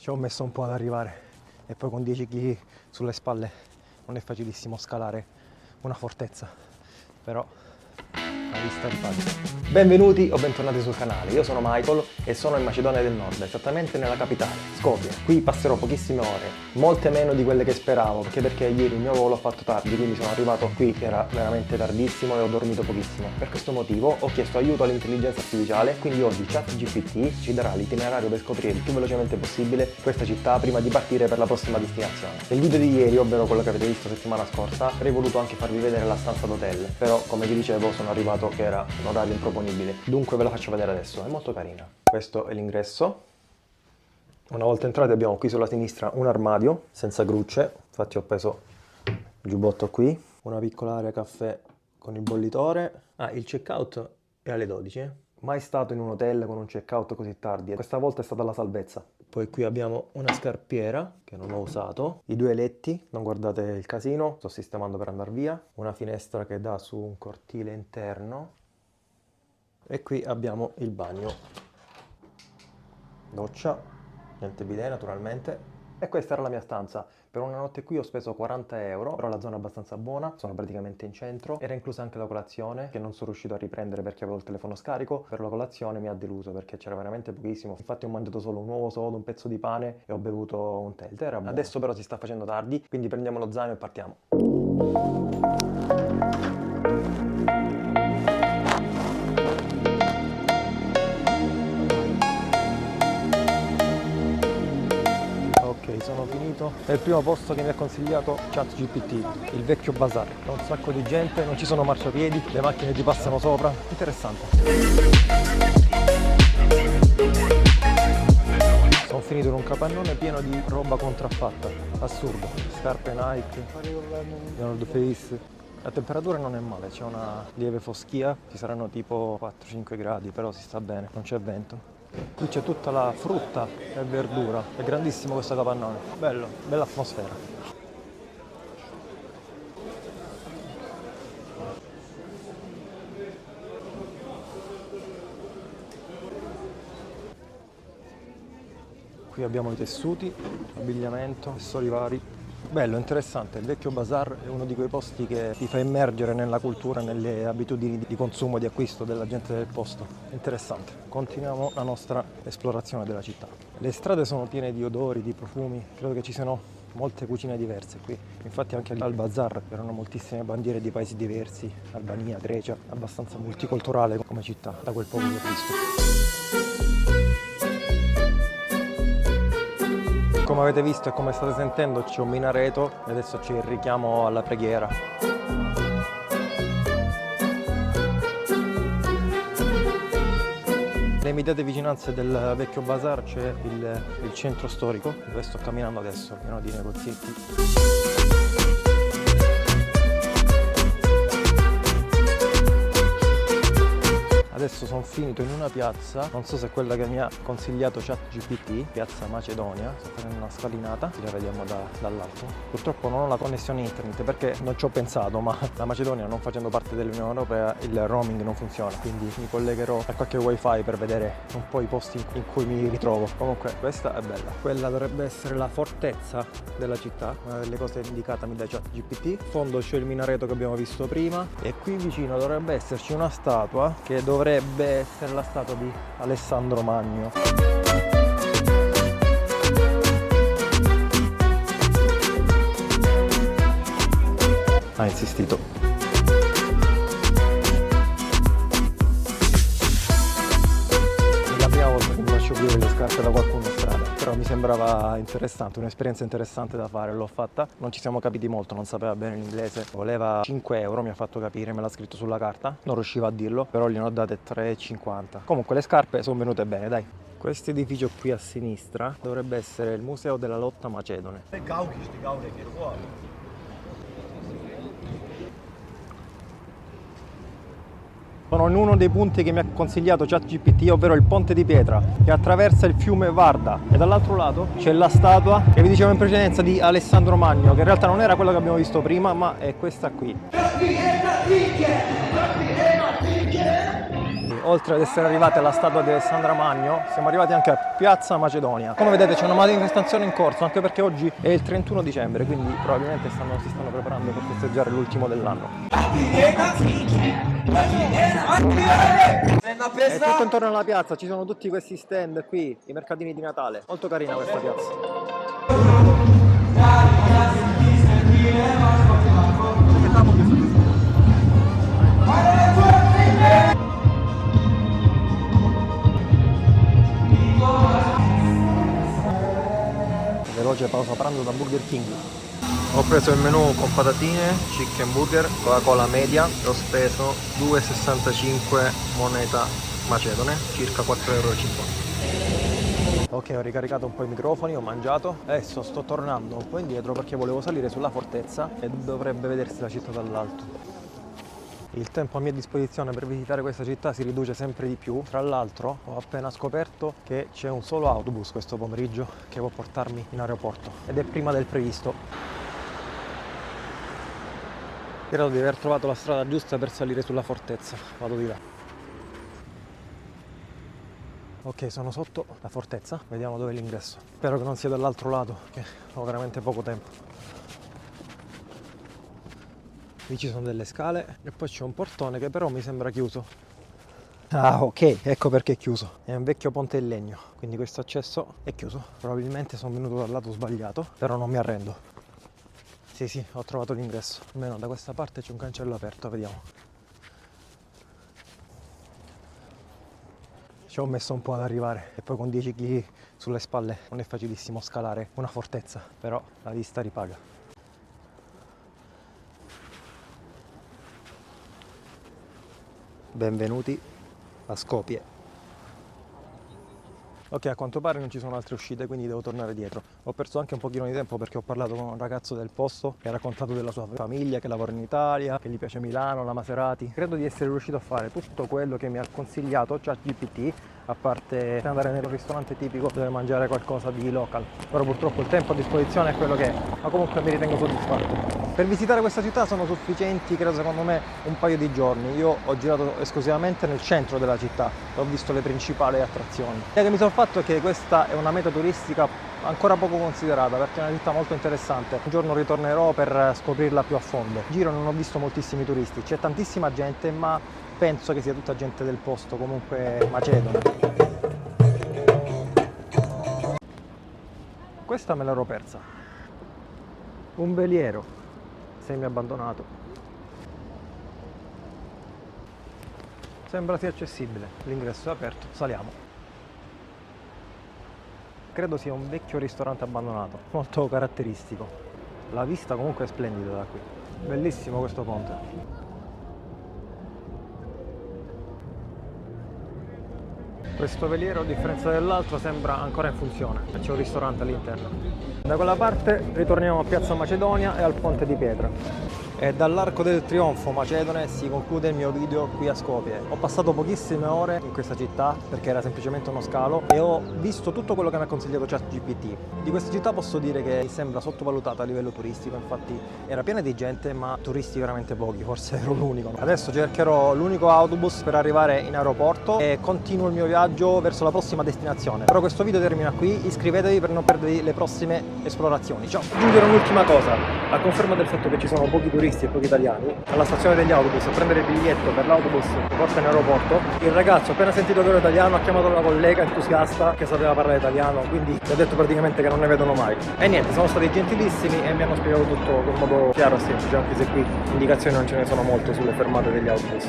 Ci ho messo un po' ad arrivare e poi con 10 kg sulle spalle non è facilissimo scalare una fortezza, però la vista riparte. Benvenuti o bentornati sul canale, io sono Michael e sono in Macedonia del Nord, esattamente nella capitale, Skopje. Qui passerò pochissime ore, molte meno di quelle che speravo, perché ieri il mio volo ha fatto tardi, quindi sono arrivato qui che era veramente tardissimo e ho dormito pochissimo. Per questo motivo ho chiesto aiuto all'intelligenza artificiale, quindi oggi ChatGPT ci darà l'itinerario per scoprire il più velocemente possibile questa città prima di partire per la prossima destinazione. Nel video di ieri, ovvero quello che avete visto settimana scorsa, avrei voluto anche farvi vedere la stanza d'hotel, però come vi dicevo sono arrivato che era un orario improponibile, dunque ve la faccio vedere adesso, è molto carina. Questo è l'ingresso. Una volta entrati abbiamo qui sulla sinistra un armadio senza grucce, infatti ho preso il giubbotto qui, una piccola area caffè con il bollitore. Il checkout è alle 12. Mai stato in un hotel con un checkout così tardi, questa volta è stata la salvezza. Poi qui abbiamo una scarpiera che non ho usato, i due letti, non guardate il casino, sto sistemando per andare via, una finestra che dà su un cortile interno e qui abbiamo il bagno, doccia, niente bidet naturalmente. E questa era la mia stanza. Per una notte qui ho speso 40 euro, però la zona è abbastanza buona, sono praticamente in centro. Era inclusa anche la colazione, che non sono riuscito a riprendere perché avevo il telefono scarico. Per la colazione mi ha deluso perché c'era veramente pochissimo. Infatti ho mangiato solo un uovo sodo, un pezzo di pane e ho bevuto un tè. Il tè era buono. Adesso però si sta facendo tardi, quindi prendiamo lo zaino e partiamo. Sono finito nel primo posto che mi ha consigliato ChatGPT, il vecchio bazar. C'è un sacco di gente, non ci sono marciapiedi, le macchine ti passano sopra, interessante. Sono finito in un capannone pieno di roba contraffatta, assurdo, scarpe Nike, North Face. La temperatura non è male, c'è una lieve foschia, ci saranno tipo 4-5 gradi, però si sta bene, non c'è vento. Qui c'è tutta la frutta e verdura, è grandissimo questo capannone, bello, bella atmosfera. Qui abbiamo i tessuti, abbigliamento, accessori vari. Bello, interessante, il vecchio bazar è uno di quei posti che ti fa immergere nella cultura, nelle abitudini di consumo, di acquisto della gente del posto. Interessante. Continuiamo la nostra esplorazione della città. Le strade sono piene di odori, di profumi, credo che ci siano molte cucine diverse qui. Infatti anche al bazar erano moltissime bandiere di paesi diversi, Albania, Grecia, abbastanza multiculturale come città, da quel poco che ho visto. Come avete visto e come state sentendo c'è un minareto e adesso c'è il richiamo alla preghiera. Nelle immediate vicinanze del vecchio bazar c'è il centro storico, dove sto camminando adesso, pieno di negozietti. Adesso sono finito in una piazza, non so se è quella che mi ha consigliato ChatGPT, piazza Macedonia, sto facendo una scalinata, la vediamo dall'alto. Purtroppo non ho la connessione internet perché non ci ho pensato, ma la Macedonia non facendo parte dell'Unione Europea il roaming non funziona, quindi mi collegherò a qualche wifi per vedere un po' i posti in cui mi ritrovo. Comunque questa è bella, quella dovrebbe essere la fortezza della città, una delle cose indicatami da ChatGPT. In fondo c'è il minareto che abbiamo visto prima e qui vicino dovrebbe esserci una statua che dovrebbe essere la statua di Alessandro Magno. Ha insistito. È la prima volta che mi faccio chiudere le scarpe da qualcuno in strada, però mi sembrava interessante, un'esperienza interessante da fare, l'ho fatta. Non ci siamo capiti molto, non sapeva bene l'inglese, voleva 5 euro, mi ha fatto capire, me l'ha scritto sulla carta, non riusciva a dirlo, però gliene ho date 3,50. Comunque le scarpe sono venute bene, dai. Questo edificio qui a sinistra dovrebbe essere il Museo della Lotta Macedone. Sono in uno dei punti che mi ha consigliato ChatGPT, ovvero il ponte di pietra che attraversa il fiume Varda, e dall'altro lato c'è la statua che vi dicevo in precedenza di Alessandro Magno, che in realtà non era quella che abbiamo visto prima, ma è questa qui. oltre ad essere arrivati alla statua di Alessandra Magno, siamo arrivati anche a Piazza Macedonia. Come vedete c'è una manifestazione in corso, anche perché oggi è il 31 dicembre, quindi probabilmente si stanno preparando per festeggiare l'ultimo dell'anno. E tutto intorno alla piazza ci sono tutti questi stand qui, i mercatini di Natale. Molto carina questa piazza. Veloce pausa pranzo da Burger King. Ho preso il menù con patatine, chicken burger, Coca-Cola media e ho speso 2,65 moneta macedone, circa 4,50 €. Ok, ho ricaricato un po' i microfoni, ho mangiato, adesso sto tornando un po' indietro perché volevo salire sulla fortezza e dovrebbe vedersi la città dall'alto. Il tempo a mia disposizione per visitare questa città si riduce sempre di più. Tra l'altro ho appena scoperto che c'è un solo autobus questo pomeriggio che può portarmi in aeroporto ed è prima del previsto. Credo di aver trovato la strada giusta per salire sulla fortezza. Vado di là. Ok, sono sotto la fortezza, vediamo dove è l'ingresso. Spero che non sia dall'altro lato, perché ho veramente poco tempo. Lì ci sono delle scale e poi c'è un portone che però mi sembra chiuso. Ah, ok, ecco perché è chiuso. È un vecchio ponte in legno, quindi questo accesso è chiuso. Probabilmente sono venuto dal lato sbagliato, però non mi arrendo. Sì, ho trovato l'ingresso. Almeno da questa parte c'è un cancello aperto, vediamo. Ci ho messo un po' ad arrivare e poi con 10 kg sulle spalle non è facilissimo scalare una fortezza, però la vista ripaga. Benvenuti a Skopje. Ok, a quanto pare non ci sono altre uscite, quindi devo tornare dietro. Ho perso anche un pochino di tempo perché ho parlato con un ragazzo del posto che ha raccontato della sua famiglia, che lavora in Italia, che gli piace Milano, la Maserati. Credo di essere riuscito a fare tutto quello che mi ha consigliato ChatGPT, a parte andare nel ristorante tipico dove mangiare qualcosa di local. Però purtroppo il tempo a disposizione è quello che è, ma comunque mi ritengo soddisfatto. Per visitare questa città sono sufficienti, credo secondo me, un paio di giorni. Io ho girato esclusivamente nel centro della città, ho visto le principali attrazioni. L'idea che mi sono fatto è che questa è una meta turistica ancora poco considerata, perché è una città molto interessante. Un giorno ritornerò per scoprirla più a fondo. In giro non ho visto moltissimi turisti, c'è tantissima gente, ma penso che sia tutta gente del posto, comunque macedone. Questa me l'ero persa. Un veliero semi abbandonato. Sembra sia accessibile, l'ingresso è aperto, saliamo. Credo sia un vecchio ristorante abbandonato, molto caratteristico. La vista comunque è splendida da qui. Bellissimo questo ponte. Questo veliero, a differenza dell'altro, sembra ancora in funzione. C'è un ristorante all'interno. Da quella parte ritorniamo a Piazza Macedonia e al Ponte di Pietra. E dall'Arco del Trionfo macedone si conclude il mio video qui a Skopje. Ho passato pochissime ore in questa città perché era semplicemente uno scalo e ho visto tutto quello che mi ha consigliato ChatGPT. Di questa città posso dire che mi sembra sottovalutata a livello turistico, infatti era piena di gente ma turisti veramente pochi, forse ero l'unico. Adesso cercherò l'unico autobus per arrivare in aeroporto e continuo il mio viaggio verso la prossima destinazione. Però questo video termina qui, iscrivetevi per non perdervi le prossime esplorazioni. Ciao! Aggiungere un'ultima cosa, a conferma del fatto che ci sono pochi turisti e pochi italiani, alla stazione degli autobus a prendere il biglietto per l'autobus che porta in aeroporto, il ragazzo appena sentito che ero italiano ha chiamato una collega entusiasta che sapeva parlare italiano, quindi gli ho detto praticamente che non ne vedono mai. E niente, sono stati gentilissimi e mi hanno spiegato tutto in modo chiaro e semplice, anche se qui indicazioni non ce ne sono molte sulle fermate degli autobus.